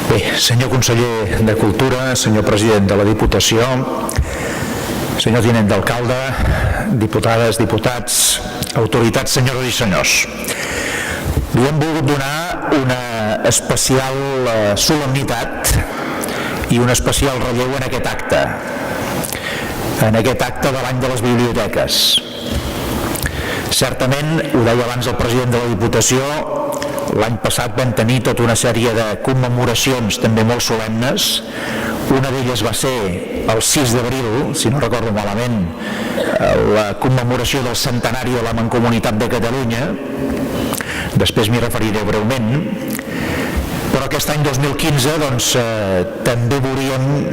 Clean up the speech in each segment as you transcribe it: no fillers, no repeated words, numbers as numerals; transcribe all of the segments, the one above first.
Bé, senyor conseller de Cultura, senyor president de la Diputació, senyor tinent d'alcalde, diputades, diputats, autoritats, senyores i senyors. Li hem volgut donar una especial solemnitat i un especial relleu en aquest acte de l'any de les biblioteques. Certament, ho deia abans el president de la Diputació, l'any passat vam tenir tota una sèrie de commemoracions també molt solemnes. Una d'elles va ser el 6 d'abril, si no recordo malament, la commemoració del centenari de la Mancomunitat de Catalunya. Després m'hi referiré breument. Però aquest any 2015 també volíem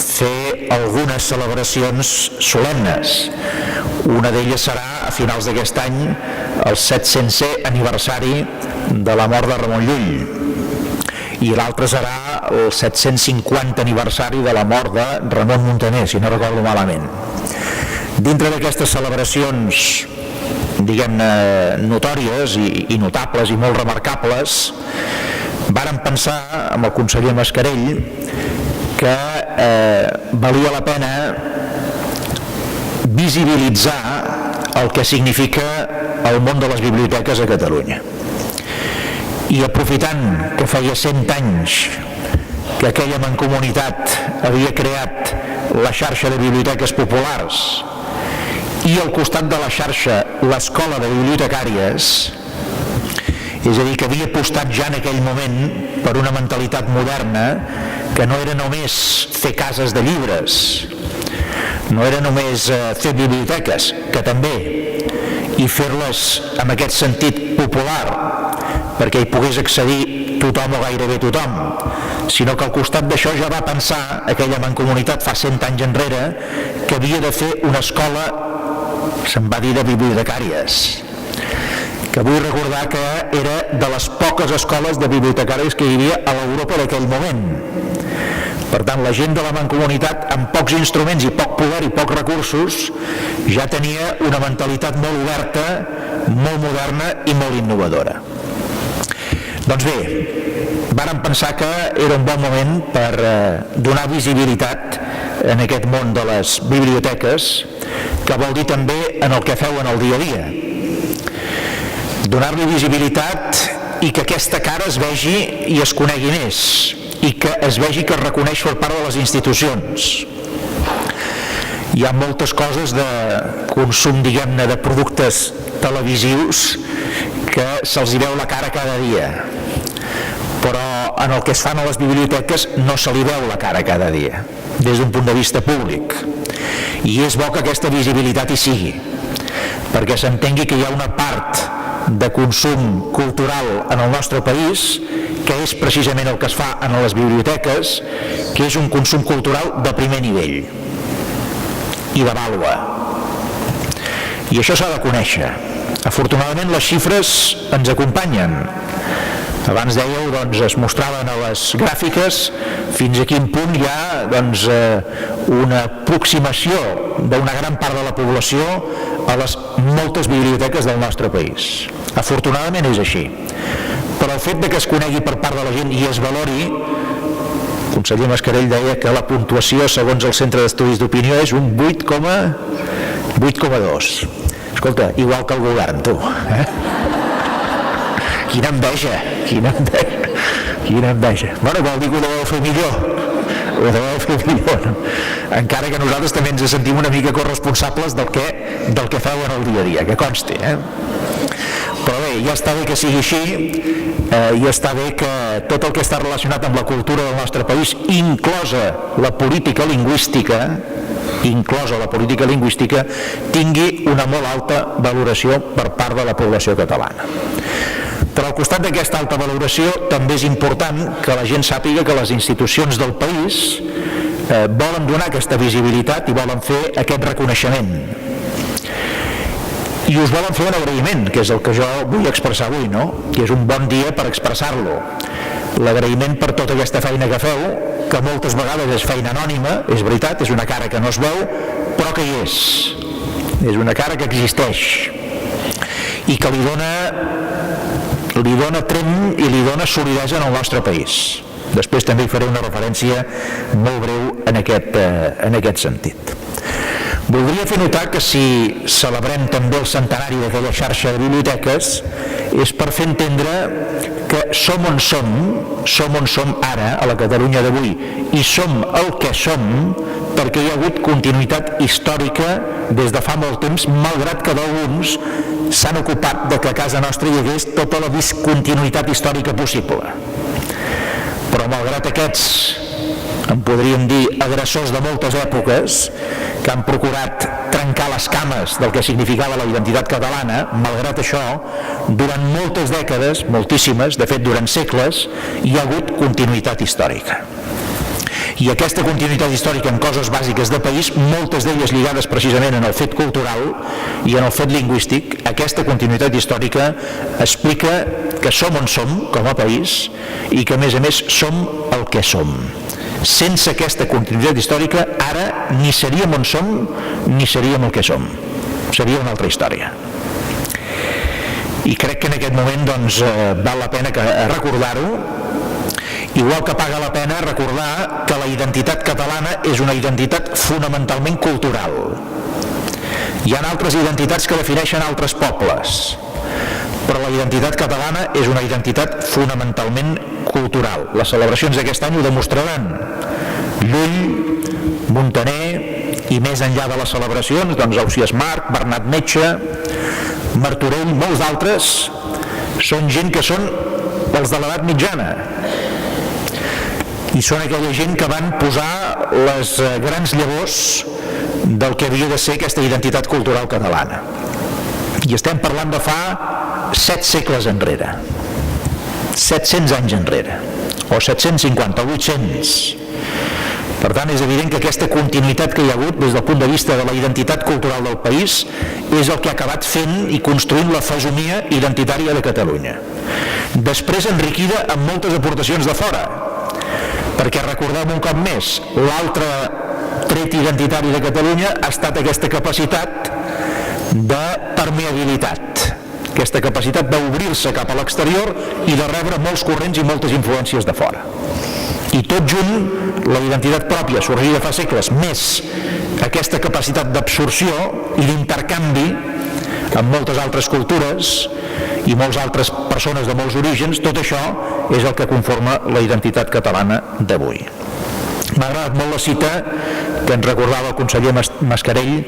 fer algunes celebracions solemnes. Una d'elles serà a finals d'aquest any el 700è aniversari de la mort de Ramon Llull i l'altre serà el 750 aniversari de la mort de Ramon Muntaner, si no recordo malament. Dintre d'aquestes celebracions, diguem-ne, notòries i notables i molt remarcables, vàrem pensar amb el conseller Mascarell que valia la pena visibilitzar el que significa el món de les biblioteques a Catalunya. I aprofitant que feia 100 anys que aquella mancomunitat havia creat la xarxa de biblioteques populars i al costat de la xarxa l'escola de bibliotecàries, és a dir, que havia apostat ja en aquell moment per una mentalitat moderna que no era només fer cases de llibres, no era només fer biblioteques, que també, i fer-les en aquest sentit popular, perquè hi pogués accedir tothom o gairebé tothom, sinó que al costat d'això ja va pensar aquella mancomunitat fa 100 anys enrere que havia de fer una escola, se'n va dir, de bibliotecàries, que vull recordar que era de les poques escoles de bibliotecàries que hi havia a l'Europa d'aquell moment. Per tant, la gent de la mancomunitat, amb pocs instruments i poc poder i pocs recursos, ja tenia una mentalitat molt oberta, molt moderna i molt innovadora. Doncs bé, vàrem pensar que era un bon moment per donar visibilitat en aquest món de les biblioteques, que vol dir també en el que feu en el dia a dia. Donar-li visibilitat i que aquesta cara es vegi i es conegui més, i que es vegi que es reconeix per part de les institucions. Hi ha moltes coses de consum, diguem-ne, de productes televisius que se'ls hi veu la cara cada dia, però en el que es fan a les biblioteques no se li veu la cara cada dia, des d'un punt de vista públic. I és bo que aquesta visibilitat hi sigui, perquè s'entengui que hi ha una part de consum cultural en el nostre país que és precisament el que es fa en les biblioteques, que és un consum cultural de primer nivell i de vàlua. I això s'ha de conèixer. Afortunadament les xifres ens acompanyen. Abans dèieu, es mostraven a les gràfiques fins a quin punt hi ha una aproximació d'una gran part de la població a les moltes biblioteques del nostre país. Afortunadament és així. Però el fet de que es conegui per part de la gent i es valori, el conseller Mascarell deia que la puntuació segons el Centre d'Estudis d'Opinió és un 8,2. Escolta, igual que el govern, tu. Quina enveja, quina enveja. Bueno, vol dir que ho deveu fer millor. Encara que nosaltres també ens sentim una mica corresponsables del que feu en el dia a dia, que consti. Però bé, ja està bé que sigui així, i està bé que tot el que està relacionat amb la cultura del nostre país, inclosa la política lingüística, tingui una molt alta valoració per part de la població catalana. Però al costat d'aquesta alta valoració també és important que la gent sàpiga que les institucions del país volen donar aquesta visibilitat i volen fer aquest reconeixement. I us volen fer un agraïment, que és el que jo vull expressar avui, no? Que és un bon dia per expressar-lo. L'agraïment per tota aquesta feina que feu, que moltes vegades és feina anònima, és veritat, és una cara que no es veu, però que hi és. És una cara que existeix i que li dona tremp i li dona solidesa en el nostre país. Després també hi faré una referència molt breu en aquest sentit. Voldria fer notar que si celebrem també el centenari d'aquella xarxa de biblioteques és per fer entendre que som on som ara, a la Catalunya d'avui, i som el que som perquè hi ha hagut continuïtat històrica des de fa molt temps, malgrat que d'alguns s'han ocupat de que a casa nostra hi hagués tota la discontinuïtat històrica possible. Però malgrat aquests, en podríem dir, agressors de moltes èpoques, que han procurat trencar les cames del que significava la identitat catalana, malgrat això, durant moltes dècades, moltíssimes, de fet durant segles, hi ha hagut continuïtat històrica. I aquesta continuïtat històrica en coses bàsiques de país, moltes d'elles lligades precisament en el fet cultural i en el fet lingüístic, aquesta continuïtat històrica explica que som on som com a país i que a més som el que som. Sense aquesta continuïtat històrica, ara ni seríem on som ni seríem el que som. Seria una altra història. I crec que en aquest moment val la pena recordar-ho, igual que paga la pena recordar que la identitat catalana és una identitat fonamentalment cultural. Hi ha altres identitats que defineixen altres pobles, però la identitat catalana és una identitat fonamentalment cultural. Les celebracions d'aquest any ho demostraran. Llull, Muntaner i més enllà de les celebracions, Ausiàs Marc, Bernat Metge, Martorell, molts d'altres, són gent que són els de l'edat mitjana. I són aquella gent que van posar les grans llavors del que havia de ser aquesta identitat cultural catalana. I estem parlant de fa 7 segles enrere, 700 anys enrere, o 750, o 800. Per tant, és evident que aquesta continuïtat que hi ha hagut des del punt de vista de la identitat cultural del país és el que ha acabat fent i construint la fesomia identitària de Catalunya. Després enriquida amb moltes aportacions de fora, perquè recordem un cop més, l'altre tret identitari de Catalunya ha estat aquesta capacitat de permeabilitat, aquesta capacitat d'obrir-se cap a l'exterior i de rebre molts corrents i moltes influències de fora. I tot junt, la identitat pròpia sorgida fa segles, més aquesta capacitat d'absorció i d'intercanvi amb moltes altres cultures i moltes altres persones de molts orígens, tot això és el que conforma la identitat catalana d'avui. M'ha agradat molt la cita que ens recordava el conseller Mascarell,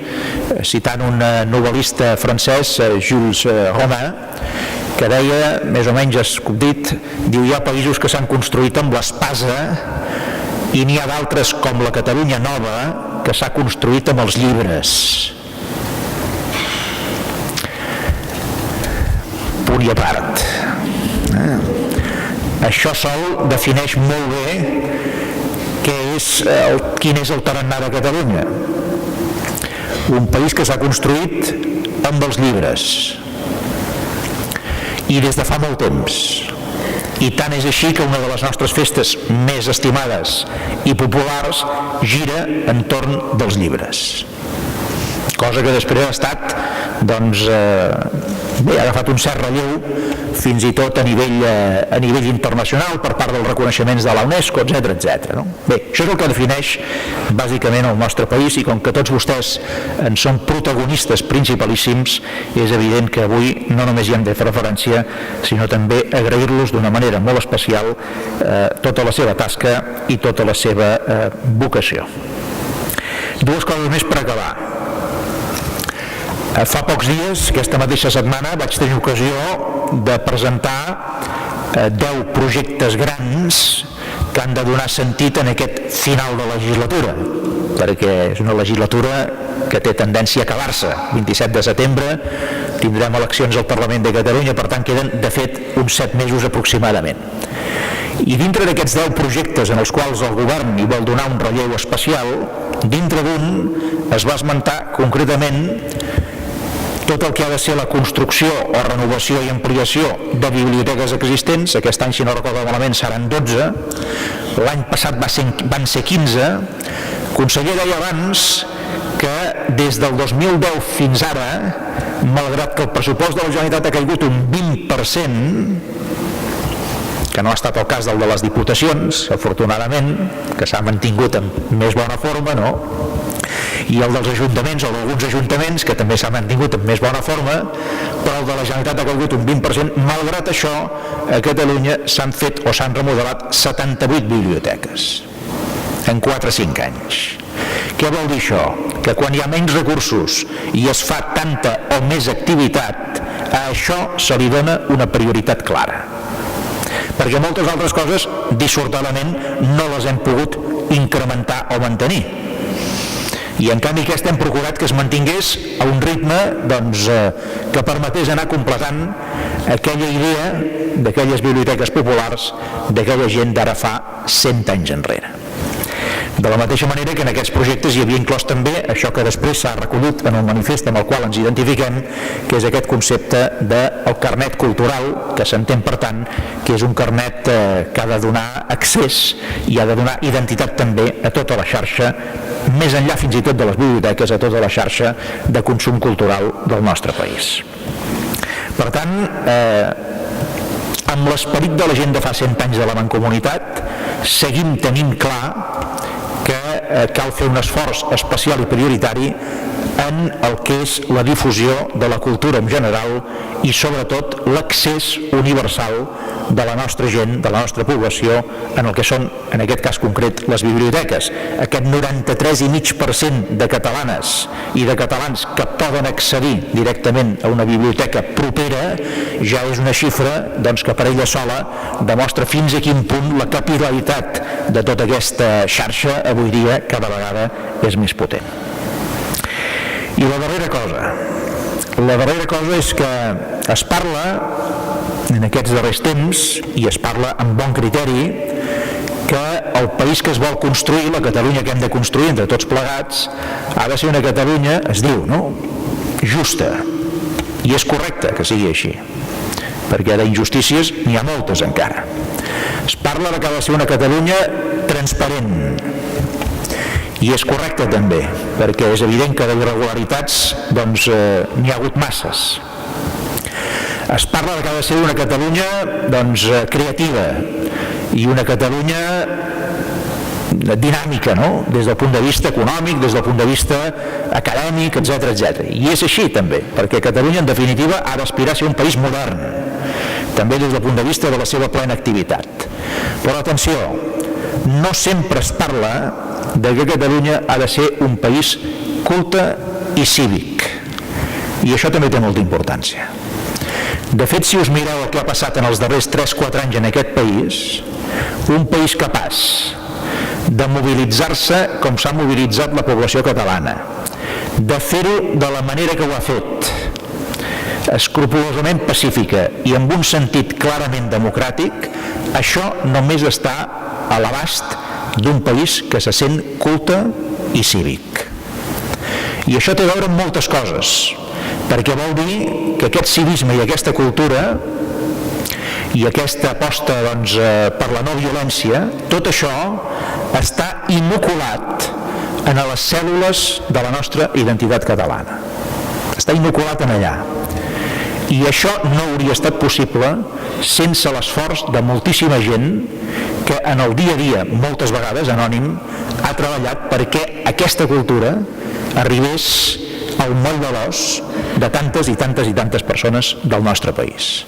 citant un novel·lista francès, Jules Romain, que deia, més o menys escudit, diu, hi ha països que s'han construït amb l'espasa i n'hi ha d'altres, com la Catalunya nova, que s'ha construït amb els llibres. Punt i a part. Això sol defineix molt bé quin és el tarannà de Catalunya. Un país que s'ha construït amb els llibres i des de fa molt temps. I tant és així que una de les nostres festes més estimades i populars gira entorn dels llibres. Cosa que després ha estat, ha agafat un cert relleu fins i tot a nivell internacional per part dels reconeixements de la UNESCO, etc. Bé, això és el que defineix bàsicament el nostre país i com que tots vostès en són protagonistes principalíssims, és evident que avui no només hi hem de fer referència, sinó també agrair-los d'una manera molt especial tota la seva tasca i tota la seva vocació. Dues coses més per acabar. Fa pocs dies, aquesta mateixa setmana, vaig tenir ocasió de presentar 10 projectes grans que han de donar sentit en aquest final de legislatura, perquè és una legislatura que té tendència a acabar-se. 27 de setembre tindrem eleccions al Parlament de Catalunya, per tant queden, de fet, uns 7 mesos aproximadament. I dintre d'aquests 10 projectes en els quals el govern hi vol donar un relleu especial, dintre d'un es va esmentar concretament tot el que ha de ser la construcció o renovació i ampliació de biblioteques existents. Aquest any, si no recordo malament, seran 12, l'any passat van ser 15. El conseller deia abans que des del 2010 fins ara, malgrat que el pressupost de la Generalitat ha caigut un 20%, que no ha estat el cas del de les diputacions, afortunadament, que s'ha mantingut en més bona forma, no? I el dels ajuntaments, o d'alguns ajuntaments, que també s'ha mantingut en més bona forma, però el de la Generalitat ha caigut un 20%. Malgrat això, a Catalunya s'han fet o s'han remodelat 78 biblioteques en 4 o 5 anys. Què vol dir això? Que quan hi ha menys recursos i es fa tanta o més activitat, a això se li dona una prioritat clara. Perquè moltes altres coses, dissortadament, no les hem pogut incrementar o mantenir. I en canvi aquesta hem procurat que es mantingués a un ritme que permetés anar completant aquella idea d'aquelles biblioteques populars d'aquella gent d'ara fa 100 anys enrere. De la mateixa manera que en aquests projectes hi havia inclòs també això que després s'ha recollit en el manifest amb el qual ens identifiquem, que és aquest concepte del carnet cultural, que s'entén per tant que és un carnet que ha de donar accés i ha de donar identitat també a tota la xarxa, més enllà fins i tot de les biblioteques, a tota la xarxa de consum cultural del nostre país. Per tant, amb l'esperit de la gent de fa 100 anys de la Mancomunitat, seguim tenint clar que cal fer un esforç especial i prioritari en el que és la difusió de la cultura en general i sobretot l'accés universal de la nostra gent, de la nostra població, en el que són, en aquest cas concret, les biblioteques. Aquest 93,5% de catalanes i de catalans que poden accedir directament a una biblioteca propera ja és una xifra que per ella sola demostra fins a quin punt la capil·laritat de tota aquesta xarxa avui dia cada vegada és més potent. I la darrera cosa és que es parla en aquests darrers temps, i es parla amb bon criteri, que el país que es vol construir, la Catalunya que hem de construir entre tots plegats, ha de ser una Catalunya, es diu, no?, justa. I és correcte que sigui així, perquè d'injustícies n'hi ha moltes encara. Es parla que ha de ser una Catalunya transparent, i és correcte també, perquè és evident que d'irregularitats n'hi ha hagut masses. Es parla que ha de ser una Catalunya creativa i una Catalunya dinàmica, no?, des del punt de vista econòmic, des del punt de vista acadèmic, etc. I és així també, perquè Catalunya en definitiva ha d'aspirar a ser un país modern, també des del punt de vista de la seva plena activitat. Però atenció, no sempre es parla de que Catalunya ha de ser un país culte i cívic, i això també té molta importància. De fet, si us mireu el que ha passat en els darrers 3-4 anys en aquest país, un país capaç de mobilitzar-se com s'ha mobilitzat la població catalana, de fer-ho de la manera que ho ha fet, escrupolosament pacífica i amb un sentit clarament democràtic, això només està a l'abast d'un país que se sent culte i cívic. I això té a veure amb moltes coses, perquè vol dir que aquest civisme i aquesta cultura i aquesta aposta per la no violència, tot això està inoculat en les cèl·lules de la nostra identitat catalana. Està inoculat en allà. I això no hauria estat possible sense l'esforç de moltíssima gent que en el dia a dia, moltes vegades anònim, ha treballat perquè aquesta cultura arribés al moll de l'os de tantes i tantes i tantes persones del nostre país.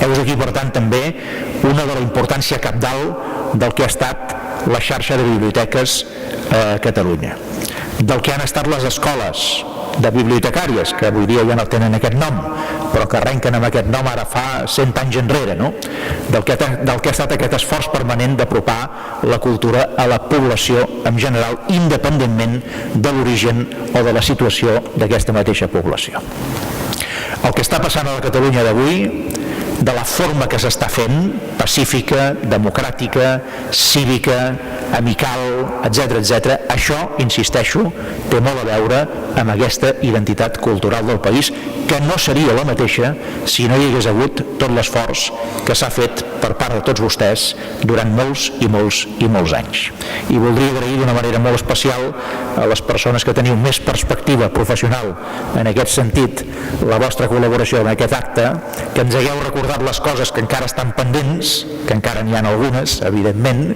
Heus aquí, per tant, també una de la importància cabdal del que ha estat la xarxa de biblioteques a Catalunya, del que han estat les escoles de bibliotecàries, que avui dia ja no tenen aquest nom, però que arrenquen amb aquest nom ara fa 100 anys enrere, no? Del que ha estat aquest esforç permanent d'apropar la cultura a la població en general, independentment de l'origen o de la situació d'aquesta mateixa població. El que està passant a la Catalunya d'avui, de la forma que s'està fent, pacífica, democràtica, cívica, amical, etc., això, insisteixo, té molt a veure amb aquesta identitat cultural del país, que no seria la mateixa si no hi hagués hagut tot l'esforç que s'ha fet per part de tots vostès durant molts i molts i molts anys. I voldria agrair d'una manera molt especial a les persones que teniu més perspectiva professional en aquest sentit la vostra col·laboració en aquest acte, que ens hagueu recordat les coses que encara estan pendents, que encara n'hi ha algunes, evidentment.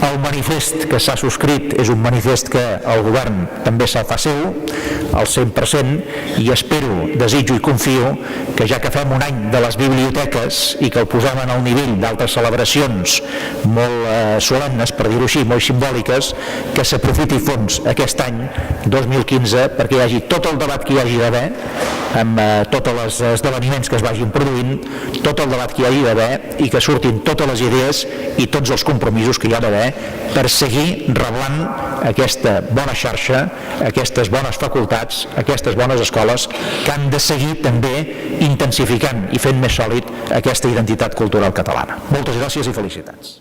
El manifest que s'ha subscrit és un manifest que el govern també se'l fa seu, al 100%, i espero, desitjo i confio que ja que fem un any de les biblioteques i que el posem en el nivell d'altres celebracions molt solemnes, per dir-ho així, molt simbòliques, que s'aprofiti fons aquest any 2015 perquè hi hagi tot el debat que hi hagi d'haver amb tots els esdeveniments que es vagin produint, tot el debat que hi hagi d'haver i que surtin totes les idees i tots els compromisos que hi ha d'haver per seguir reblant aquesta bona xarxa, aquestes bones facultats, aquestes bones escoles que han de seguir també intensificant i fent més sòlid aquesta identitat cultural catalana. Moltes gràcies i felicitats.